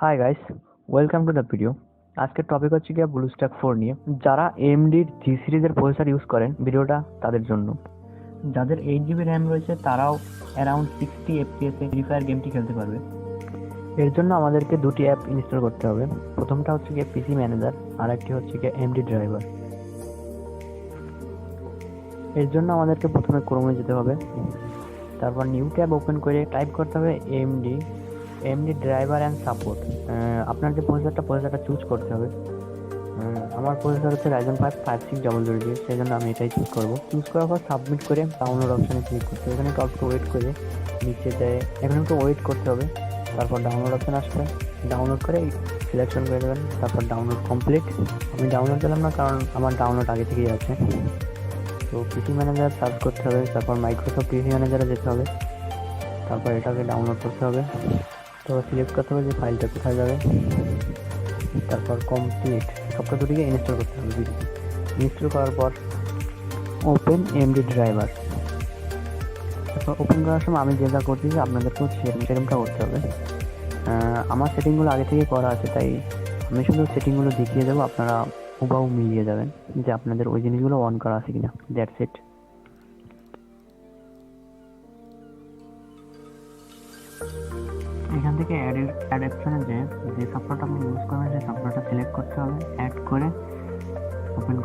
Hi guys, welcome to the video. আজকের topic হচ্ছে গিয়ে ব্লুস্ট্যাক 4 নিয়ে। যারা এমডির জি সিরিজের প্রসেসর ইউজ করেন, ভিডিওটা তাদের জন্য। যাদের 8 GB র্যাম রয়েছে তারাও অ্যারাউন্ড 60 FPS এ ফ্রি ফায়ার গেমটি খেলতে পারবে। এর জন্য আমাদেরকে দুটি অ্যাপ ইনস্টল করতে হবে। প্রথমটা হচ্ছে গিয়ে পিসি ম্যানেজার, আর একটি হচ্ছে গিয়ে এমডি ড্রাইভার। এর জন্য আমাদেরকে প্রথমে ক্রোমে যেতে হবে, তারপর নিউ ট্যাব ওপেন করে টাইপ করতে হবে এমডি ড্রাইভার অ্যান্ড সাপোর্ট। আপনার যে প্রসেসরটা চুজ করতে হবে। আমার প্রসেসর হচ্ছে ryzen 5 5600 সেই জন্য আমি এটাই চুজ করবো। চুজ করার পর সাবমিট করে ডাউনলোড অপশানে ক্লিক করতে হবে। এখানে একটু ওয়েট করে নিচে যায়, এখানে একটু ওয়েট করতে হবে। তারপর ডাউনলোড অপশান আসবে, ডাউনলোড করে সিলেকশন করে দেবেন। তারপর ডাউনলোড কমপ্লিট। আমি ডাউনলোড দিলাম না, কারণ আমার ডাউনলোড আগে থেকেই আছে। তো পিসি ম্যানেজার সার্চ করতে হবে, তারপর মাইক্রোসফট পিসি ম্যানেজারে যেতে হবে, তারপর এটাকে ডাউনলোড করতে হবে। তো সিলেক্ট করতে হবে যে ফাইলটা কোথায় যাবে, তারপর কমপ্লিট সবটা দুটিকে ইনস্টল করতে হবে। ইনস্টল করার পর ওপেন এমডি ড্রাইভার। তারপর ওপেন করার সময় আমি যেটা করতেছি আপনাদেরকেও সেরকমটা করতে হবে। আমার সেটিংগুলো আগে থেকে করা আছে, তাই আমি শুধু সেটিংগুলো দেখিয়ে দেবো, আপনারা হুবহু মিলিয়ে যাবেন যে আপনাদের ওই জিনিসগুলো অন করা আছে কিনা। That's it. এখান থেকে অ্যাড অপশনে যে সফটওয়্যারটা আপনি ইউজ করবেন সেই সফটওয়্যারটা সিলেক্ট করতে হবে, অ্যাড করে ওপেন